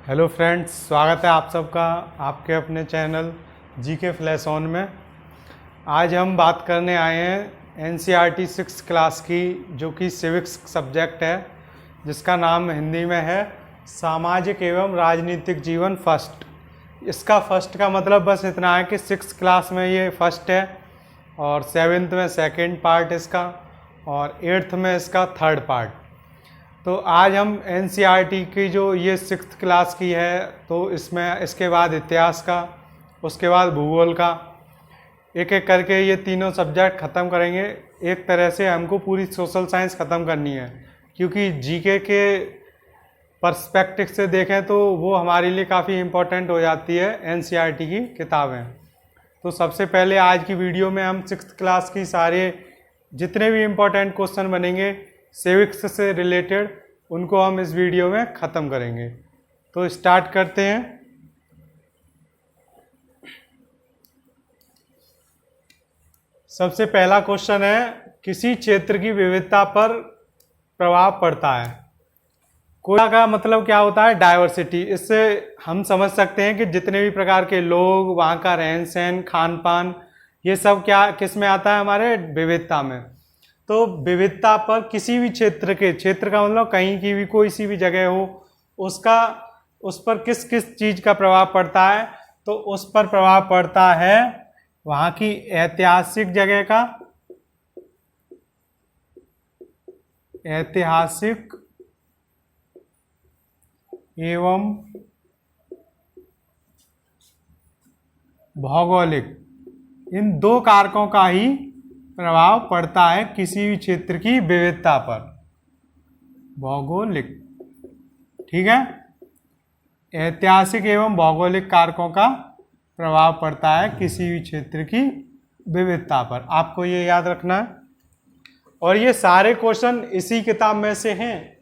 Hello friends, स्वागत है आप सबका आपके अपने चैनल जीके फ्लैश ऑन में। आज हम बात करने आए हैं एनसीईआरटी 6 क्लास की, जो कि सिविक्स सब्जेक्ट है, जिसका नाम हिंदी में है सामाजिक एवं राजनीतिक जीवन फर्स्ट। इसका फर्स्ट का मतलब बस इतना है कि 6 क्लास में ये फर्स्ट है और 7th में सेकेंड पार्ट इसका और 8th में इसका थर्ड पार्ट। तो आज हम एनसीईआरटी की जो ये 6th क्लास की है, तो इसमें इसके बाद इतिहास का, उसके बाद भूगोल का, एक एक करके ये तीनों सब्जेक्ट ख़त्म करेंगे। एक तरह से हमको पूरी सोशल साइंस ख़त्म करनी है, क्योंकि जीके के पर्सपेक्टिव से देखें तो वो हमारे लिए काफ़ी इम्पोर्टेंट हो जाती है एनसीईआरटी की किताबें। तो सबसे पहले आज की वीडियो में हम 6th क्लास की सारे जितने भी इम्पोर्टेंट क्वेश्चन बनेंगे सिविक्स से रिलेटेड, उनको हम इस वीडियो में ख़त्म करेंगे। तो स्टार्ट करते हैं। सबसे पहला क्वेश्चन है, किसी क्षेत्र की विविधता पर प्रभाव पड़ता है। कोटा का मतलब क्या होता है? डाइवर्सिटी। इससे हम समझ सकते हैं कि जितने भी प्रकार के लोग, वहाँ का रहन सहन, खान पान, ये सब क्या किस में आता है? हमारे विविधता में। तो विविधता पर किसी भी क्षेत्र का मतलब कहीं की भी कोई सी भी जगह हो, उसका उस पर किस किस चीज़ का प्रभाव पड़ता है? तो उस पर प्रभाव पड़ता है वहाँ की ऐतिहासिक जगह का, ऐतिहासिक एवं भौगोलिक, इन दो कारकों का ही प्रभाव पड़ता है किसी भी क्षेत्र की विविधता पर। भौगोलिक, ठीक है, ऐतिहासिक एवं भौगोलिक कारकों का प्रभाव पड़ता है किसी भी क्षेत्र की विविधता पर। आपको ये याद रखना है। और ये सारे क्वेश्चन इसी किताब में से हैं,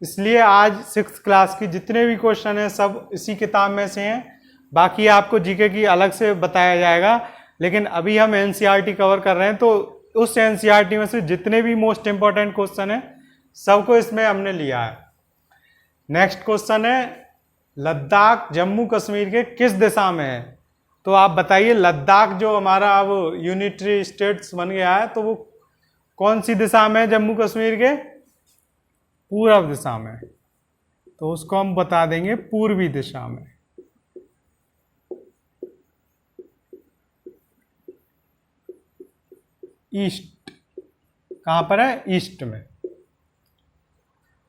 इसलिए आज 6th क्लास की जितने भी क्वेश्चन हैं सब इसी किताब में से हैं। बाकी आपको जीके की अलग से बताया जाएगा, लेकिन अभी हम एनसीईआरटी कवर कर रहे हैं, तो उस एनसीईआरटी में से जितने भी मोस्ट इंपॉर्टेंट क्वेश्चन हैं सबको इसमें हमने लिया है। नेक्स्ट क्वेश्चन है, लद्दाख जम्मू कश्मीर के किस दिशा में है? तो आप बताइए, लद्दाख जो हमारा अब यूनिटरी स्टेट्स बन गया है, तो वो कौन सी दिशा में है? जम्मू कश्मीर के पूर्व दिशा में। तो उसको हम बता देंगे पूर्वी दिशा में। ईस्ट, कहां पर है? ईस्ट में।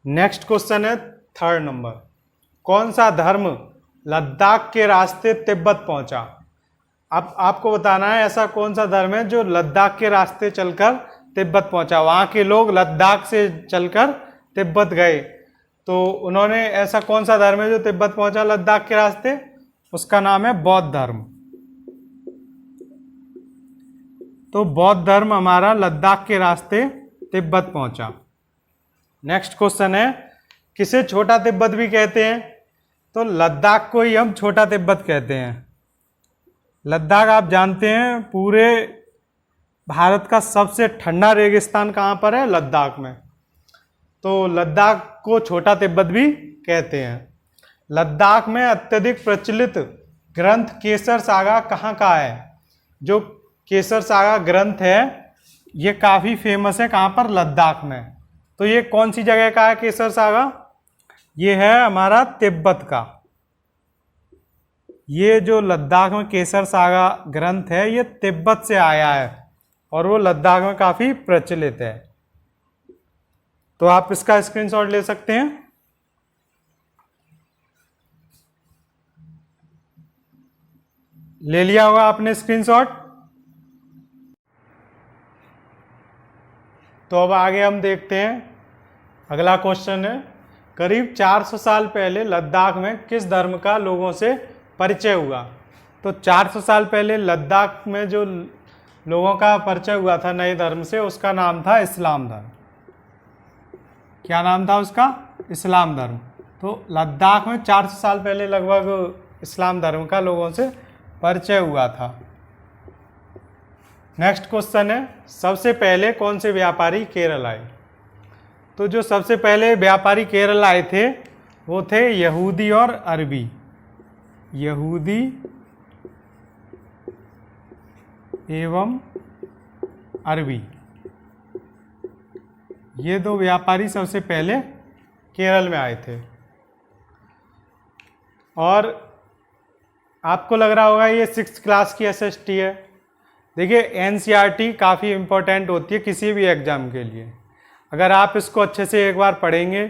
नेक्स्ट क्वेश्चन है 3rd नंबर, कौन सा धर्म लद्दाख के रास्ते तिब्बत पहुंचा? अब आपको बताना है ऐसा कौन सा धर्म है जो लद्दाख के रास्ते चलकर तिब्बत पहुंचा। वहां के लोग लद्दाख से चलकर तिब्बत गए, तो उन्होंने ऐसा कौन सा धर्म है जो तिब्बत पहुंचा लद्दाख के रास्ते? उसका नाम है बौद्ध धर्म। तो बौद्ध धर्म हमारा लद्दाख के रास्ते तिब्बत पहुंचा। नेक्स्ट क्वेश्चन है, किसे छोटा तिब्बत भी कहते हैं? तो लद्दाख को ही हम छोटा तिब्बत कहते हैं। लद्दाख आप जानते हैं पूरे भारत का सबसे ठंडा रेगिस्तान कहाँ पर है? लद्दाख में। तो लद्दाख को छोटा तिब्बत भी कहते हैं। लद्दाख में अत्यधिक प्रचलित ग्रंथ केसर सागा कहाँ का है? जो केसर सागा ग्रंथ है ये काफ़ी फेमस है, कहाँ पर? लद्दाख में। तो ये कौन सी जगह का है केसर सागा? ये है हमारा तिब्बत का। ये जो लद्दाख में केसर सागा ग्रंथ है ये तिब्बत से आया है और वो लद्दाख में काफ़ी प्रचलित है। तो आप इसका स्क्रीनशॉट ले सकते हैं। ले लिया होगा आपने स्क्रीनशॉट। तो अब आगे हम देखते हैं। अगला क्वेश्चन है, करीब 400 साल पहले लद्दाख में किस धर्म का लोगों से परिचय हुआ? तो 400 साल पहले लद्दाख में जो लोगों का परिचय हुआ था नए धर्म से, उसका नाम था इस्लाम धर्म। क्या नाम था उसका? इस्लाम धर्म। तो लद्दाख में 400 साल पहले लगभग इस्लाम धर्म का लोगों से परिचय हुआ था। नेक्स्ट क्वेश्चन है, सबसे पहले कौन से व्यापारी केरल आए? तो जो सबसे पहले व्यापारी केरल आए थे वो थे यहूदी और अरबी। यहूदी एवं अरबी, ये दो व्यापारी सबसे पहले केरल में आए थे। और आपको लग रहा होगा ये 6th क्लास की एसएसटी है। देखिए एनसीईआरटी काफ़ी इम्पोर्टेंट होती है किसी भी एग्ज़ाम के लिए। अगर आप इसको अच्छे से एक बार पढ़ेंगे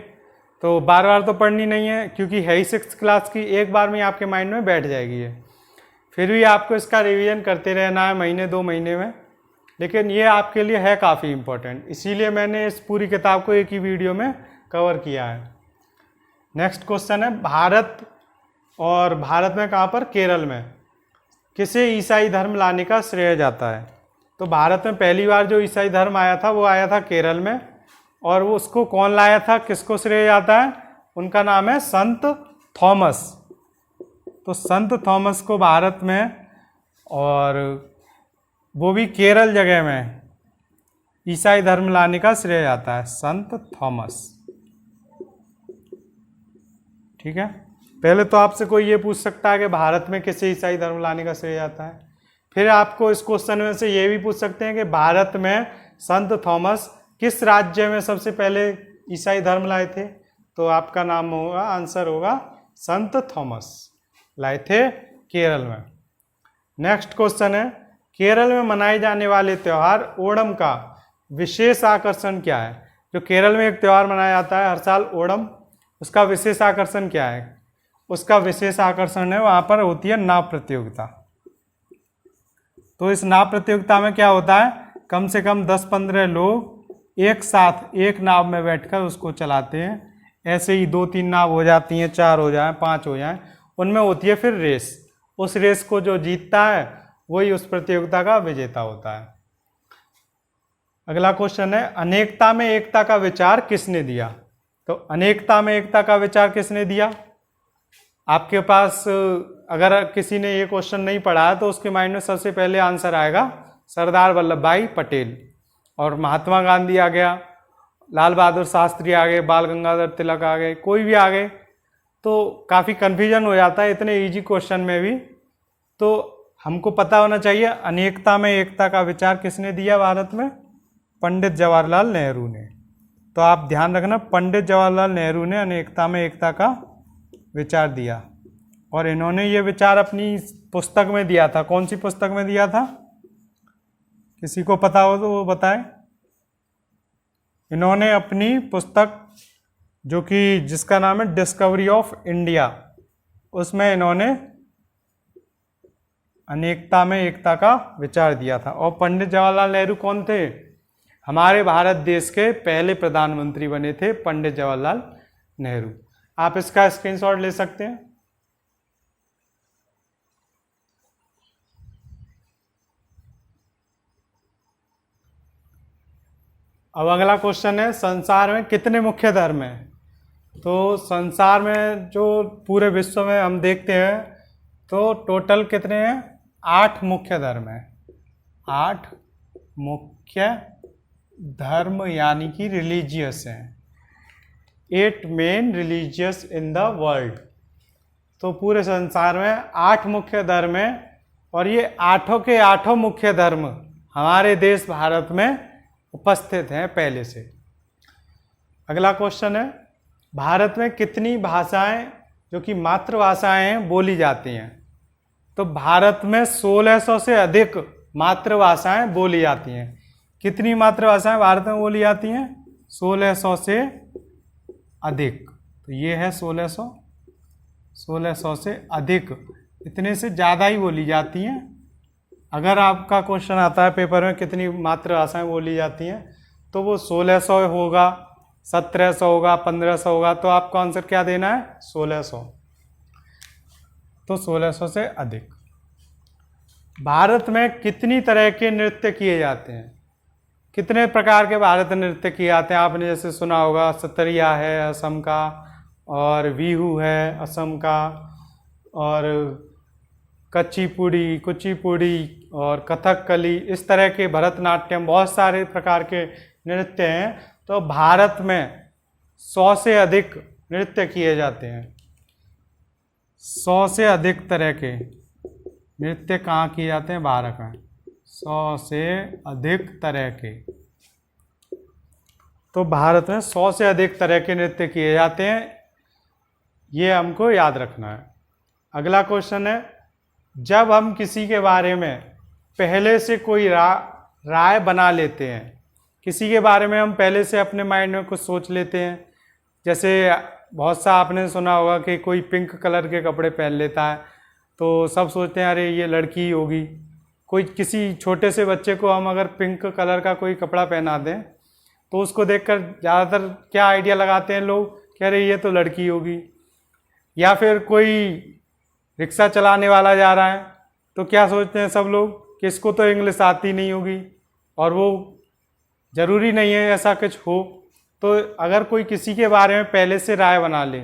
तो बार बार तो पढ़नी नहीं है, क्योंकि है ही 6th क्लास की, एक बार में आपके माइंड में बैठ जाएगी ये। फिर भी आपको इसका रिवीजन करते रहना है महीने 2 महीने में, लेकिन ये आपके लिए है काफ़ी इम्पोर्टेंट, इसीलिए मैंने इस पूरी किताब को एक ही वीडियो में कवर किया है। नेक्स्ट क्वेश्चन है, भारत और भारत में कहाँ पर, केरल में किसे ईसाई धर्म लाने का श्रेय जाता है? तो भारत में पहली बार जो ईसाई धर्म आया था वो आया था केरल में, और वो उसको कौन लाया था, किसको श्रेय जाता है? उनका नाम है संत थॉमस। तो संत थॉमस को भारत में, और वो भी केरल जगह में, ईसाई धर्म लाने का श्रेय जाता है, संत थॉमस। ठीक है, पहले तो आपसे कोई ये पूछ सकता है कि भारत में किसे ईसाई धर्म लाने का श्रेय जाता है। फिर आपको इस क्वेश्चन में से ये भी पूछ सकते हैं कि भारत में संत थॉमस किस राज्य में सबसे पहले ईसाई धर्म लाए थे? तो आपका नाम होगा, आंसर होगा संत थॉमस लाए थे केरल में। नेक्स्ट क्वेश्चन है, केरल में मनाए जाने वाले त्यौहार ओणम का विशेष आकर्षण क्या है? जो केरल में एक त्यौहार मनाया जाता है हर साल, ओणम, उसका विशेष आकर्षण क्या है? उसका विशेष आकर्षण है वहाँ पर होती है नाव प्रतियोगिता। तो इस नाव प्रतियोगिता में क्या होता है, कम से कम 10-15 लोग एक साथ एक नाव में बैठकर उसको चलाते हैं। ऐसे ही 2-3 नाव हो जाती हैं, 4 हो जाएं, 5 हो जाएं, उनमें होती है फिर रेस। उस रेस को जो जीतता है वही उस प्रतियोगिता का विजेता होता है। अगला क्वेश्चन है, अनेकता में एकता का विचार किसने दिया? तो अनेकता में एकता का विचार किसने दिया? आपके पास अगर किसी ने ये क्वेश्चन नहीं पढ़ा है तो उसके माइंड में सबसे पहले आंसर आएगा सरदार वल्लभ भाई पटेल, और महात्मा गांधी आ गया, लाल बहादुर शास्त्री आ गए, बाल गंगाधर तिलक आ गए, कोई भी आ गए, तो काफ़ी कन्फ्यूजन हो जाता है इतने इजी क्वेश्चन में भी। तो हमको पता होना चाहिए अनेकता में एकता का विचार किसने दिया भारत में? पंडित जवाहरलाल नेहरू ने। तो आप ध्यान रखना, पंडित जवाहरलाल नेहरू ने अनेकता में एकता का विचार दिया, और इन्होंने ये विचार अपनी पुस्तक में दिया था। कौन सी पुस्तक में दिया था? किसी को पता हो तो वो बताए। इन्होंने अपनी पुस्तक जो कि जिसका नाम है डिस्कवरी ऑफ इंडिया, उसमें इन्होंने अनेकता में एकता का विचार दिया था। और पंडित जवाहरलाल नेहरू कौन थे? हमारे भारत देश के पहले प्रधानमंत्री बने थे पंडित जवाहरलाल नेहरू। आप इसका स्क्रीनशॉट ले सकते हैं। अब अगला क्वेश्चन है, संसार में कितने मुख्य धर्म हैं? तो संसार में जो पूरे विश्व में हम देखते हैं तो टोटल कितने हैं? 8 मुख्य धर्म हैं। 8 मुख्य धर्म यानी कि रिलीजियस हैं। 8 main religious in the world. तो पूरे संसार में 8 मुख्य धर्म हैं, और ये 8 के 8 मुख्य धर्म हमारे देश भारत में उपस्थित हैं पहले से। अगला क्वेश्चन है, भारत में कितनी भाषाएं जो कि मातृभाषाएं हैं बोली जाती हैं? तो भारत में 1600 से अधिक मातृभाषाएं बोली जाती हैं। कितनी मातृभाषाएं भारत में बोली जाती हैं? 1600 से अधिक। तो ये है 1600 से अधिक, इतने से ज़्यादा ही बोली जाती हैं। अगर आपका क्वेश्चन आता है पेपर में कितनी मातृभाषाएं बोली जाती हैं, तो वो 1600 होगा, 1700 होगा, 1500 होगा, तो आपको आंसर क्या देना है? 1600। तो 1600 से अधिक। भारत में कितनी तरह के नृत्य किए जाते हैं? कितने प्रकार के भारत नृत्य किए जाते हैं? आपने जैसे सुना होगा सतरिया है असम का, और बिहू है असम का, और कुचिपुड़ी और कथकली, इस तरह के भरतनाट्यम, बहुत सारे प्रकार के नृत्य हैं। तो भारत में 100 से अधिक नृत्य किए जाते हैं। 100 से अधिक तरह के नृत्य कहाँ किए जाते हैं? भारत में 100 से अधिक तरह के। तो भारत में 100 से अधिक तरह के नृत्य किए जाते हैं, ये हमको याद रखना है। अगला क्वेश्चन है, जब हम किसी के बारे में पहले से कोई राय बना लेते हैं, किसी के बारे में हम पहले से अपने माइंड में कुछ सोच लेते हैं, जैसे बहुत सा आपने सुना होगा कि कोई पिंक कलर के कपड़े पहन लेता है तो सब सोचते हैं अरे ये लड़की ही होगी। कोई किसी छोटे से बच्चे को हम अगर पिंक कलर का कोई कपड़ा पहना दें तो उसको देखकर ज़्यादातर क्या आइडिया लगाते हैं लोग कि अरे ये तो लड़की होगी। या फिर कोई रिक्शा चलाने वाला जा रहा है तो क्या सोचते हैं सब लोग कि इसको तो इंग्लिश आती नहीं होगी, और वो ज़रूरी नहीं है ऐसा कुछ हो। तो अगर कोई किसी के बारे में पहले से राय बना ले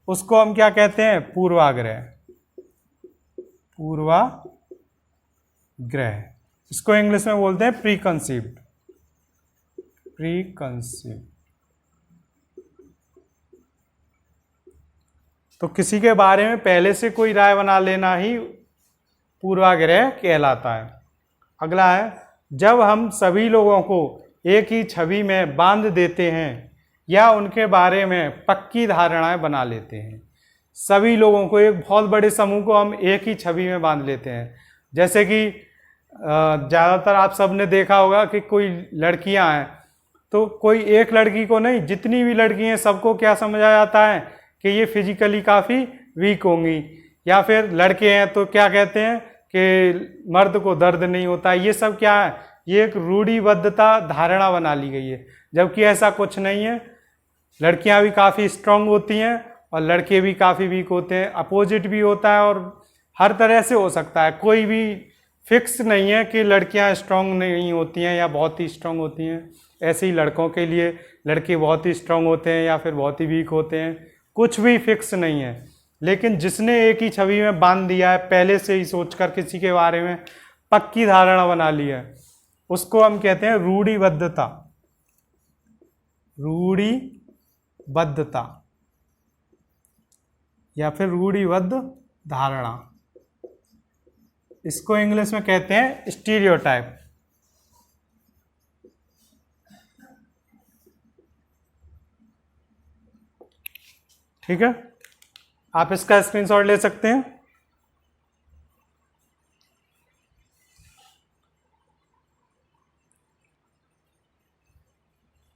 उसको हम क्या कहते हैं? पूर्वाग्रह। पूर्वाग्रह, इसको इंग्लिश में बोलते हैं प्रीकंसीव्ड। प्रीकंसीव्ड। तो किसी के बारे में पहले से कोई राय बना लेना ही पूर्वाग्रह कहलाता है। अगला है, जब हम सभी लोगों को एक ही छवि में बांध देते हैं या उनके बारे में पक्की धारणाएं बना लेते हैं। सभी लोगों को, एक बहुत बड़े समूह को हम एक ही छवि में बांध लेते हैं। जैसे कि ज़्यादातर आप सब ने देखा होगा कि कोई लड़कियां हैं तो कोई एक लड़की को नहीं, जितनी भी लड़की हैं सबको क्या समझा जाता है कि ये फिजिकली काफ़ी वीक होंगी। या फिर लड़के हैं तो क्या कहते हैं कि मर्द को दर्द नहीं होता। ये सब क्या है? ये एक रूढ़िबद्धता धारणा बना ली गई है, जबकि ऐसा कुछ नहीं है। लड़कियां भी काफ़ी स्ट्रांग होती हैं और लड़के भी काफ़ी वीक होते हैं। अपोजिट भी होता है और हर तरह से हो सकता है। कोई भी फिक्स नहीं है कि लड़कियां स्ट्रांग नहीं होती हैं या बहुत ही स्ट्रांग होती हैं। ऐसे ही लड़कों के लिए लड़के बहुत ही स्ट्रांग होते हैं या फिर बहुत ही वीक होते हैं, कुछ भी फिक्स नहीं है। लेकिन जिसने एक ही छवि में बांध दिया है, पहले से ही सोचकर किसी के बारे में पक्की धारणा बना ली है, उसको हम कहते हैं रूढ़िबद्धता। रूढ़िबद्धता या फिर रूढ़िबद्ध धारणा, इसको इंग्लिश में कहते हैं स्टीरियोटाइप। ठीक है, आप इसका स्क्रीनशॉट ले सकते हैं।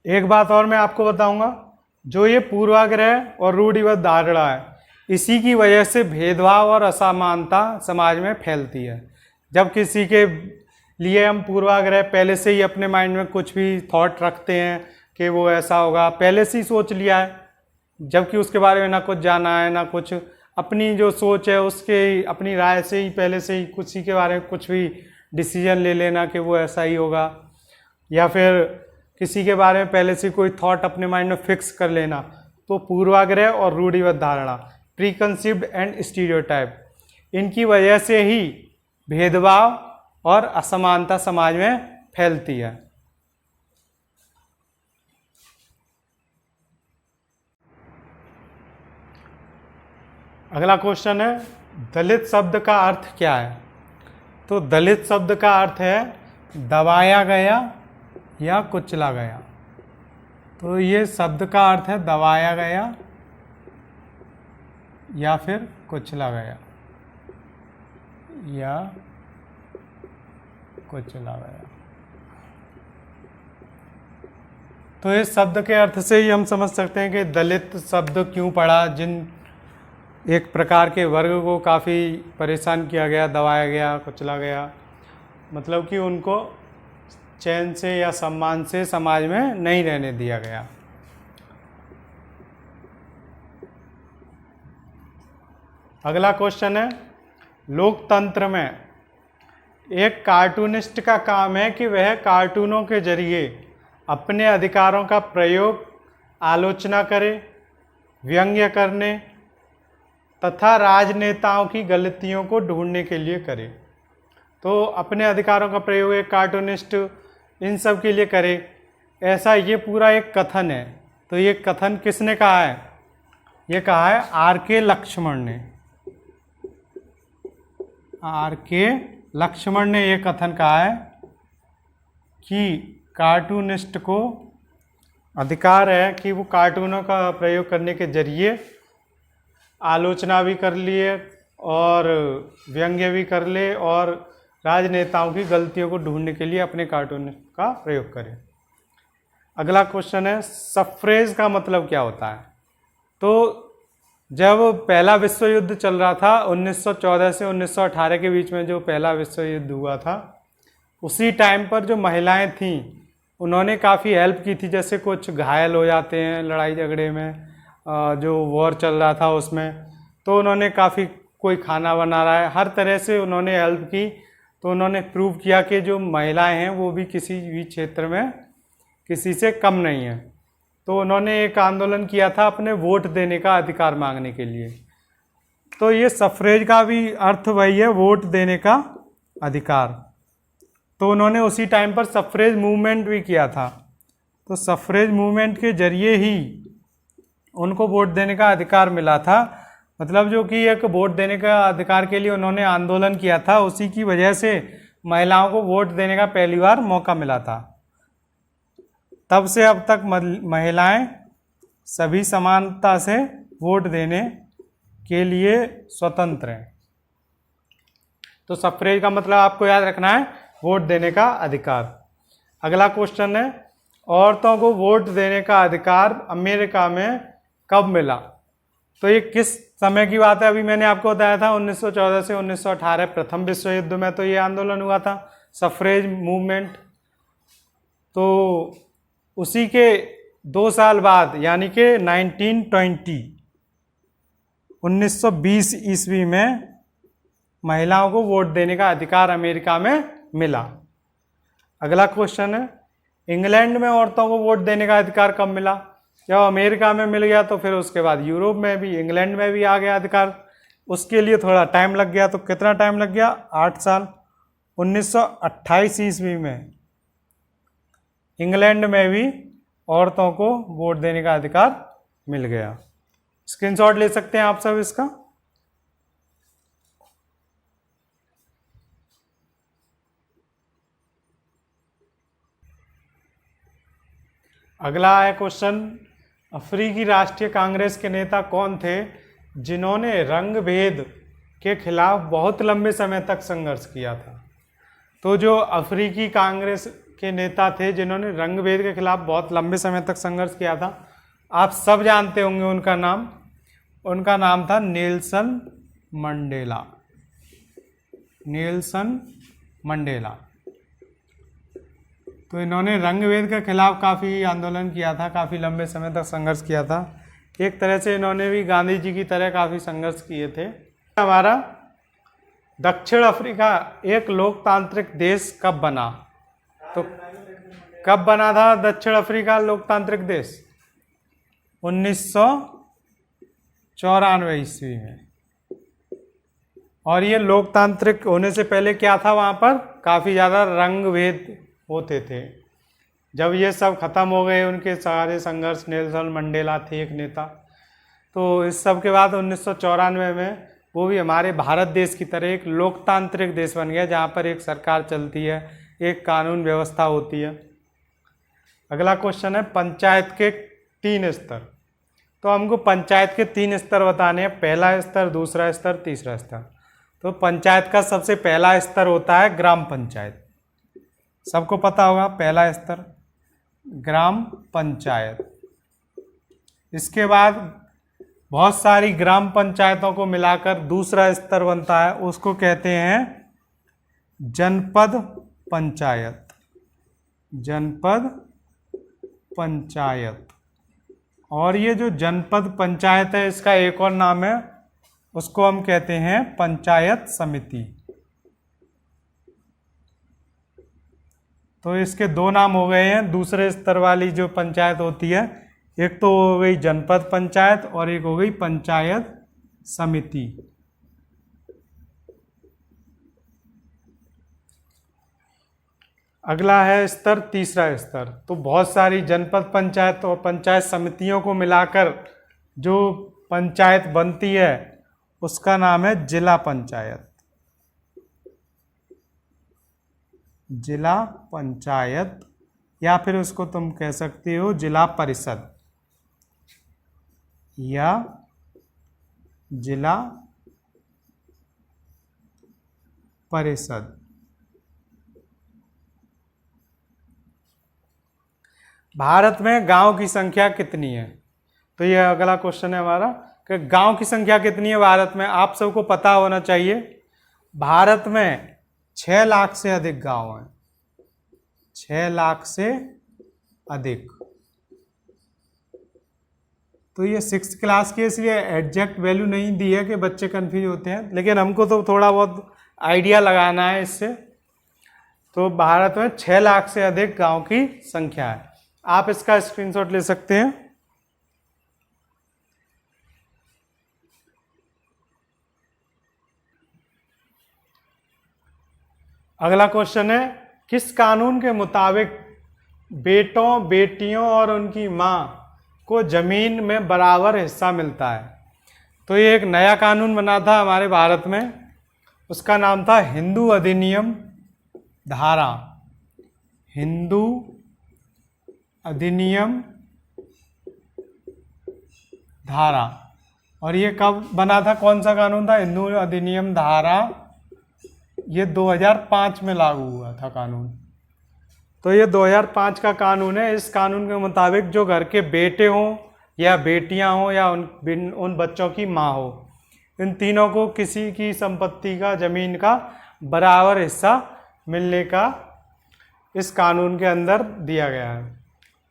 एक बात और मैं आपको बताऊंगा, जो ये पूर्वाग्रह और रूढ़िबद्ध धारणा है, इसी की वजह से भेदभाव और असमानता समाज में फैलती है। जब किसी के लिए हम पूर्वाग्रह पहले से ही अपने माइंड में कुछ भी थॉट रखते हैं कि वो ऐसा होगा, पहले से ही सोच लिया है, जबकि उसके बारे में ना कुछ जाना है ना कुछ, अपनी जो सोच है उसके अपनी राय से ही पहले से ही किसी के बारे में कुछ भी डिसीजन ले लेना कि वो ऐसा ही होगा। या फिर किसी के बारे में पहले से कोई थॉट अपने माइंड में फिक्स कर लेना, तो पूर्वाग्रह और रूढ़िबद्ध धारणा, प्रीकंसीव्ड एंड स्टीरियोटाइप, इनकी वजह से ही भेदभाव और असमानता समाज में फैलती है। अगला क्वेश्चन है, दलित शब्द का अर्थ क्या है? तो दलित शब्द का अर्थ है दबाया गया या कुचला गया। तो ये शब्द का अर्थ है दबाया गया या फिर कुचला गया या कुचला गया। तो इस शब्द के अर्थ से ही हम समझ सकते हैं कि दलित शब्द क्यों पड़ा। जिन एक प्रकार के वर्ग को काफ़ी परेशान किया गया, दबाया गया, कुचला गया, मतलब कि उनको चैन से या सम्मान से समाज में नहीं रहने दिया गया। अगला क्वेश्चन है, लोकतंत्र में एक कार्टूनिस्ट का काम है कि वह कार्टूनों के जरिए अपने अधिकारों का प्रयोग, आलोचना करे, व्यंग्य करने तथा राजनेताओं की गलतियों को ढूंढने के लिए करे। तो अपने अधिकारों का प्रयोग एक कार्टूनिस्ट इन सब के लिए करे, ऐसा ये पूरा एक कथन है। तो ये कथन किसने कहा है? ये कहा है R.K. लक्ष्मण ने। R.K. लक्ष्मण ने ये कथन कहा है कि कार्टूनिस्ट को अधिकार है कि वो कार्टूनों का प्रयोग करने के जरिए आलोचना भी कर लिए और व्यंग्य भी कर ले और राजनेताओं की गलतियों को ढूंढने के लिए अपने कार्टून का प्रयोग करे। अगला क्वेश्चन है सफ्रेज का मतलब क्या होता है? तो जब पहला विश्व युद्ध चल रहा था 1914 से 1918 के बीच में, जो पहला विश्व युद्ध हुआ था, उसी टाइम पर जो महिलाएं थीं उन्होंने काफ़ी हेल्प की थी। जैसे कुछ घायल हो जाते हैं लड़ाई झगड़े में, जो वॉर चल रहा था उसमें, तो उन्होंने काफ़ी, कोई खाना बना रहा है, हर तरह से उन्होंने हेल्प की। तो उन्होंने प्रूव किया कि जो महिलाएं हैं वो भी किसी भी क्षेत्र में किसी से कम नहीं है। तो उन्होंने एक आंदोलन किया था अपने वोट देने का अधिकार मांगने के लिए। तो ये सफ्रेज का भी अर्थ वही है, वोट देने का अधिकार। तो उन्होंने उसी टाइम पर सफ्रेज मूवमेंट भी किया था। तो सफ्रेज मूवमेंट के जरिए ही उनको वोट देने का अधिकार मिला था। मतलब जो कि एक वोट देने का अधिकार के लिए उन्होंने आंदोलन किया था, उसी की वजह से महिलाओं को वोट देने का पहली बार मौका मिला था। तब से अब तक महिलाएं सभी समानता से वोट देने के लिए स्वतंत्र हैं। तो सफ्रेज का मतलब आपको याद रखना है वोट देने का अधिकार। अगला क्वेश्चन है औरतों को वोट देने का अधिकार अमेरिका में कब मिला? तो ये किस समय की बात है? अभी मैंने आपको बताया था 1914 से 1918 प्रथम विश्व युद्ध में तो ये आंदोलन हुआ था, सफ्रेज मूवमेंट। तो उसी के 2 साल बाद यानी कि 1920 ईस्वी में महिलाओं को वोट देने का अधिकार अमेरिका में मिला। अगला क्वेश्चन है इंग्लैंड में औरतों को वोट देने का अधिकार कब मिला? जब अमेरिका में मिल गया तो फिर उसके बाद यूरोप में भी, इंग्लैंड में भी आ गया अधिकार। उसके लिए थोड़ा टाइम लग गया। तो कितना टाइम लग गया? 8 साल। 1928 ईस्वी में इंग्लैंड में भी औरतों को वोट देने का अधिकार मिल गया। स्क्रीनशॉट ले सकते हैं आप सब इसका। अगला है क्वेश्चन अफ्रीकी राष्ट्रीय कांग्रेस के नेता कौन थे जिन्होंने रंग भेद के खिलाफ बहुत लंबे समय तक संघर्ष किया था? तो जो अफ्रीकी कांग्रेस के नेता थे जिन्होंने रंग भेद के खिलाफ बहुत लंबे समय तक संघर्ष किया था, आप सब जानते होंगे उनका नाम। उनका नाम था नेल्सन मंडेला। Nelson Mandela. तो इन्होंने रंग भेद के खिलाफ काफ़ी आंदोलन किया था, काफ़ी लंबे समय तक संघर्ष किया था। एक तरह से इन्होंने भी गांधी जी की तरह काफ़ी संघर्ष किए थे। हमारा दक्षिण अफ्रीका एक लोकतांत्रिक देश कब बना? तो कब बना था दक्षिण अफ्रीका लोकतांत्रिक देश? 1994 ईस्वी में। और ये लोकतांत्रिक होने से पहले क्या था? वहाँ पर काफ़ी ज़्यादा रंग भेद होते थे। जब ये सब खत्म हो गए, उनके सारे संघर्ष, नेल्सन मंडेला थे एक नेता, तो इस सब के बाद 1994 में वो भी हमारे भारत देश की तरह एक लोकतांत्रिक देश बन गया, जहाँ पर एक सरकार चलती है, एक कानून व्यवस्था होती है। अगला क्वेश्चन है पंचायत के 3 स्तर। तो हमको पंचायत के 3 स्तर बताने हैं, पहला स्तर, दूसरा स्तर, तीसरा स्तर। तो पंचायत का सबसे पहला स्तर होता है ग्राम पंचायत। सबको पता होगा पहला स्तर ग्राम पंचायत। इसके बाद बहुत सारी ग्राम पंचायतों को मिलाकर दूसरा स्तर बनता है, उसको कहते हैं जनपद पंचायत। जनपद पंचायत। और ये जो जनपद पंचायत है, इसका एक और नाम है, उसको हम कहते हैं पंचायत समिति। तो इसके 2 नाम हो गए हैं दूसरे स्तर वाली जो पंचायत होती है, एक तो हो गई जनपद पंचायत और एक हो गई पंचायत समिति। अगला है स्तर, तीसरा स्तर। तो बहुत सारी जनपद पंचायत और पंचायत समितियों को मिलाकर जो पंचायत बनती है उसका नाम है जिला पंचायत। जिला पंचायत, या फिर उसको तुम कह सकते हो जिला परिषद या जिला परिषद। भारत में गांव की संख्या कितनी है? तो ये अगला क्वेश्चन है हमारा कि गांव की संख्या कितनी है भारत में। आप सबको पता होना चाहिए भारत में 6 लाख से अधिक गांव हैं, 6 लाख से अधिक। तो ये 6th क्लास की, इसलिए एग्जैक्ट वैल्यू नहीं दी है कि बच्चे कंफ्यूज होते हैं, लेकिन हमको तो थोड़ा बहुत आइडिया लगाना है इससे। तो भारत में 6 लाख से अधिक गांव की संख्या है। आप इसका स्क्रीनशॉट ले सकते हैं। अगला क्वेश्चन है, किस कानून के मुताबिक बेटों, बेटियों और उनकी मां को जमीन में बराबर हिस्सा मिलता है? तो ये एक नया कानून बना था हमारे भारत में, उसका नाम था हिंदू अधिनियम धारा। हिंदू अधिनियम धारा। और ये कब बना था, कौन सा कानून था? हिंदू अधिनियम धारा। ये 2005 में लागू हुआ था कानून। तो ये 2005 का कानून है। इस कानून के मुताबिक जो घर के बेटे हों या बेटियां हों या उन बच्चों की माँ हो, इन तीनों को किसी की संपत्ति का, जमीन का बराबर हिस्सा मिलने का इस कानून के अंदर दिया गया है।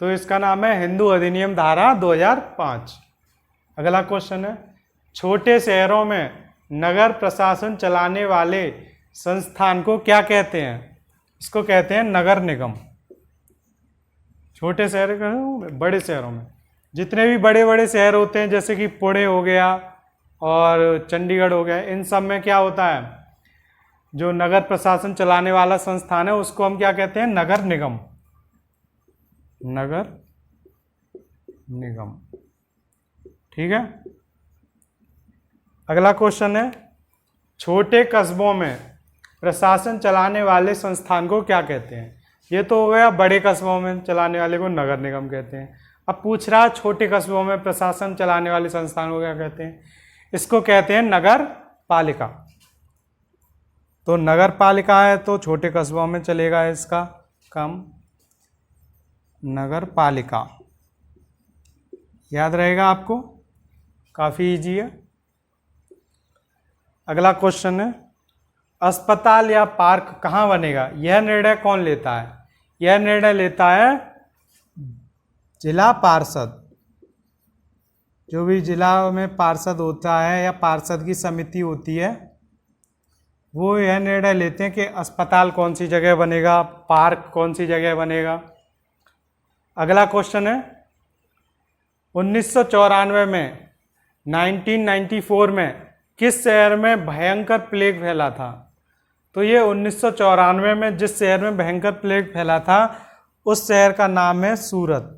तो इसका नाम है हिंदू अधिनियम धारा 2005। अगला क्वेश्चन है, छोटे शहरों में नगर प्रशासन चलाने वाले संस्थान को क्या कहते हैं? इसको कहते हैं नगर निगम। छोटे शहर, बड़े शहरों में जितने भी बड़े बड़े शहर होते हैं, जैसे कि पुणे हो गया और चंडीगढ़ हो गया, इन सब में क्या होता है, जो नगर प्रशासन चलाने वाला संस्थान है उसको हम क्या कहते हैं? नगर निगम। नगर निगम, ठीक है। अगला क्वेश्चन है, छोटे कस्बों में प्रशासन चलाने वाले संस्थान को क्या कहते हैं? ये तो हो गया बड़े कस्बों में चलाने वाले को नगर निगम कहते हैं। अब पूछ रहा छोटे कस्बों में प्रशासन चलाने वाले संस्थान को क्या कहते हैं? इसको कहते हैं नगर पालिका। तो नगर पालिका है तो छोटे कस्बों में चलेगा इसका काम, नगर पालिका। याद रहेगा आपको, काफी इजी है। अगला क्वेश्चन है, अस्पताल या पार्क कहाँ बनेगा? यह निर्णय कौन लेता है? यह निर्णय लेता है जिला पार्षद। जो भी जिला में पार्षद होता है या पार्षद की समिति होती है, वो यह निर्णय लेते हैं कि अस्पताल कौन सी जगह बनेगा, पार्क कौन सी जगह बनेगा। अगला क्वेश्चन है, 1994 में 1994 में किस शहर में भयंकर प्लेग फैला था? तो ये 1994 में जिस शहर में भयंकर प्लेग फैला था उस शहर का नाम है सूरत।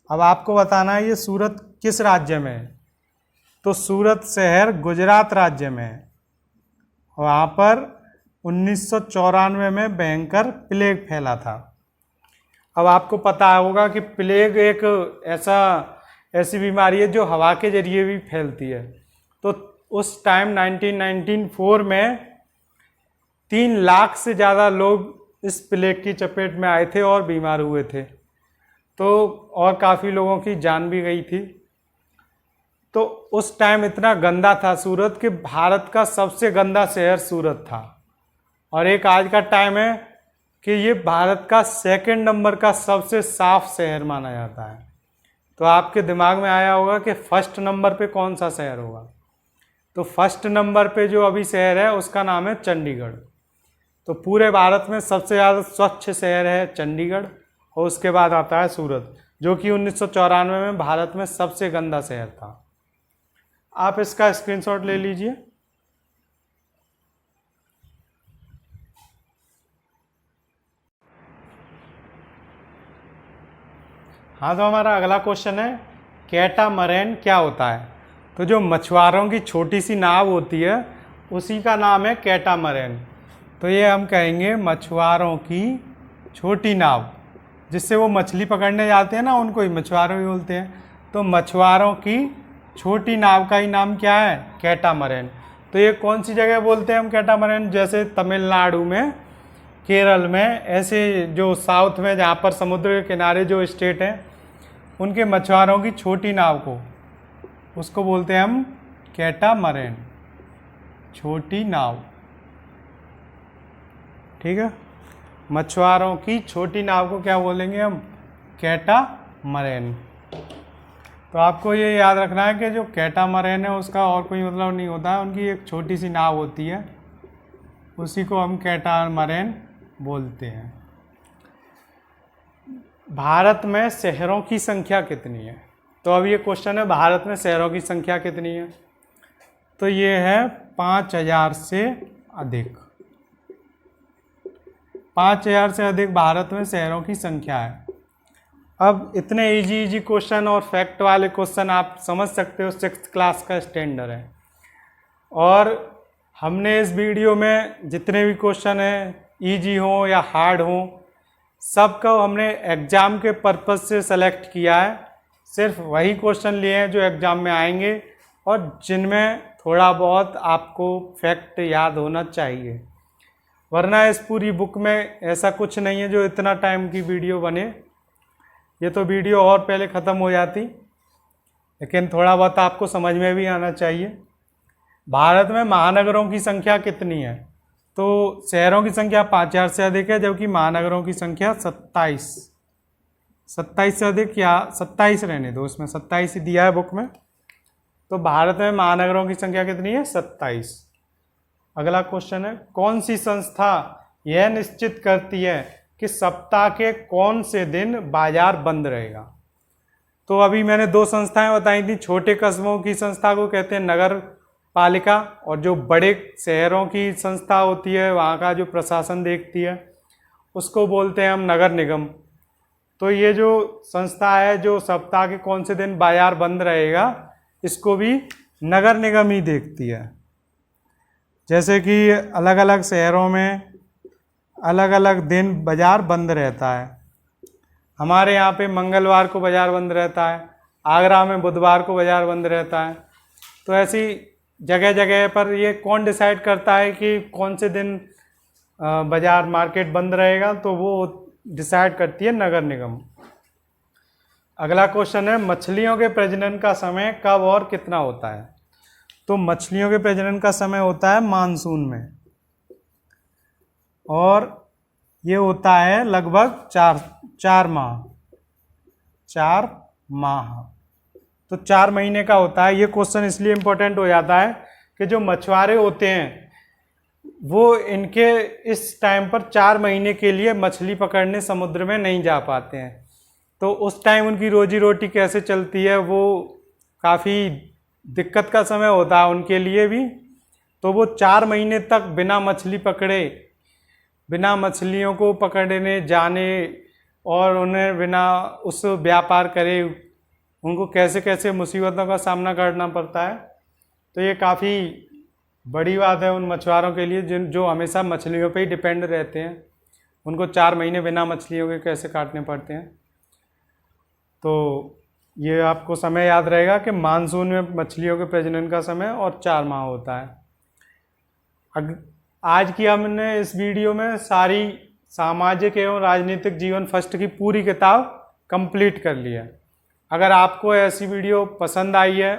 अब आपको बताना है ये सूरत किस राज्य में है। तो सूरत शहर गुजरात राज्य में है। वहाँ पर 1994 में भयंकर प्लेग फैला था। अब आपको पता होगा कि प्लेग एक ऐसी बीमारी है जो हवा के जरिए भी फैलती है। तो उस टाइम 1994 में 3 लाख से ज़्यादा लोग इस प्लेग की चपेट में आए थे और बीमार हुए थे। तो और काफ़ी लोगों की जान भी गई थी। तो उस टाइम इतना गंदा था सूरत कि भारत का सबसे गंदा शहर सूरत था। और एक आज का टाइम है कि ये भारत का 2nd नंबर का सबसे साफ शहर माना जाता है। तो आपके दिमाग में आया होगा कि 1st नंबर पे कौन सा शहर होगा। तो 1st नंबर पे जो अभी शहर है उसका नाम है चंडीगढ़। तो पूरे भारत में सबसे ज़्यादा स्वच्छ शहर है चंडीगढ़, और उसके बाद आता है सूरत, जो कि 1994 में भारत में सबसे गंदा शहर था। आप इसका स्क्रीनशॉट ले लीजिए। हाँ, तो हमारा अगला क्वेश्चन है कैटामरैन क्या होता है। तो जो मछुआरों की छोटी सी नाव होती है उसी का नाम है कैटामरैन। तो ये हम कहेंगे मछुआरों की छोटी नाव, जिससे वो मछली पकड़ने जाते हैं ना, उनको ही मछुआरों ही बोलते हैं। तो मछुआरों की छोटी नाव का ही नाम क्या है, कैटामरैन। तो ये कौन सी जगह बोलते हैं हम कैटामरैन, जैसे तमिलनाडु में, केरल में, ऐसे जो साउथ में जहाँ पर समुद्र के किनारे जो स्टेट हैं उनके मछुआरों की छोटी नाव को, उसको बोलते हैं हम कैटामरैन, छोटी नाव। ठीक है, मछुआरों की छोटी नाव को क्या बोलेंगे हम, कैटामरैन। तो आपको ये याद रखना है कि जो कैटामरैन है उसका और कोई मतलब नहीं होता है, उनकी एक छोटी सी नाव होती है, उसी को हम कैटामरैन बोलते हैं। भारत में शहरों की संख्या कितनी है। तो अब ये क्वेश्चन है भारत में शहरों की संख्या कितनी है। तो ये है 5000 से अधिक। 5000 से अधिक भारत में शहरों की संख्या है। अब इतने इजी क्वेश्चन और फैक्ट वाले क्वेश्चन आप समझ सकते हो, 6th क्लास का स्टैंडर्ड है। और हमने इस वीडियो में जितने भी क्वेश्चन हैं, इजी हो या हार्ड हो, सबका हमने एग्ज़ाम के पर्पज़ से सेलेक्ट किया है। सिर्फ वही क्वेश्चन लिए हैं जो एग्ज़ाम में आएंगे और जिनमें थोड़ा बहुत आपको फैक्ट याद होना चाहिए, वरना इस पूरी बुक में ऐसा कुछ नहीं है जो इतना टाइम की वीडियो बने। ये तो वीडियो और पहले ख़त्म हो जाती, लेकिन थोड़ा बहुत आपको समझ में भी आना चाहिए। भारत में महानगरों की संख्या कितनी है। तो शहरों की संख्या 5000 से अधिक है, जबकि महानगरों की संख्या 27 से अधिक, या 27 रहने दो, उसमें 27 ही दिया है बुक में। तो भारत में महानगरों की संख्या कितनी है, 27। अगला क्वेश्चन है कौन सी संस्था यह निश्चित करती है कि सप्ताह के कौन से दिन बाजार बंद रहेगा। तो अभी मैंने 2 संस्थाएं बताई थी। छोटे कस्बों की संस्था को कहते हैं नगर पालिका, और जो बड़े शहरों की संस्था होती है, वहाँ का जो प्रशासन देखती है, उसको बोलते हैं हम नगर निगम। तो ये जो संस्था है जो सप्ताह के कौन से दिन बाजार बंद रहेगा, इसको भी नगर निगम ही देखती है। जैसे कि अलग अलग शहरों में अलग अलग दिन बाजार बंद रहता है। हमारे यहाँ पे मंगलवार को बाजार बंद रहता है, आगरा में बुधवार को बाजार बंद रहता है। तो ऐसी जगह जगह पर ये कौन डिसाइड करता है कि कौन से दिन बाजार मार्केट बंद रहेगा, तो वो डिसाइड करती है नगर निगम। अगला क्वेश्चन है मछलियों के प्रजनन का समय कब और कितना होता है। तो मछलियों के प्रजनन का समय होता है मानसून में, और ये होता है लगभग 4 माह। 4 माह, तो 4 महीने का होता है। ये क्वेश्चन इसलिए इम्पोर्टेंट हो जाता है कि जो मछुआरे होते हैं वो इनके इस टाइम पर 4 महीने के लिए मछली पकड़ने समुद्र में नहीं जा पाते हैं। तो उस टाइम उनकी रोजी रोटी कैसे चलती है, वो काफ़ी दिक्कत का समय होता है उनके लिए भी। तो वो 4 महीने तक बिना मछली पकड़े, बिना मछलियों को पकड़ने जाने और उन्हें बिना उस व्यापार करे, उनको कैसे कैसे मुसीबतों का सामना करना पड़ता है। तो ये काफ़ी बड़ी बात है उन मछुआरों के लिए जो हमेशा मछलियों पे ही डिपेंड रहते हैं। उनको 4 महीने बिना मछलियों के कैसे काटने पड़ते हैं। तो ये आपको समय याद रहेगा कि मानसून में मछलियों के प्रजनन का समय और 4 माह होता है। आज की हमने इस वीडियो में सारी सामाजिक एवं राजनीतिक जीवन फर्स्ट की पूरी किताब कंप्लीट कर ली है। अगर आपको ऐसी वीडियो पसंद आई है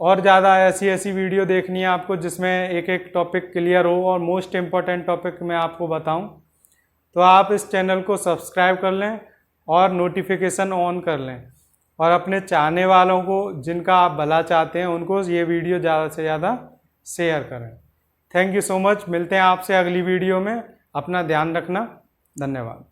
और ज़्यादा ऐसी वीडियो देखनी है आपको जिसमें एक एक टॉपिक क्लियर हो और मोस्ट इम्पॉर्टेंट टॉपिक मैं आपको बताऊं, तो आप इस चैनल को सब्सक्राइब कर लें और नोटिफिकेशन ऑन कर लें, और अपने चाहने वालों को, जिनका आप भला चाहते हैं, उनको ये वीडियो ज़्यादा से ज़्यादा शेयर करें। Thank you so much. मिलते हैं आपसे अगली वीडियो में। अपना ध्यान रखना। धन्यवाद।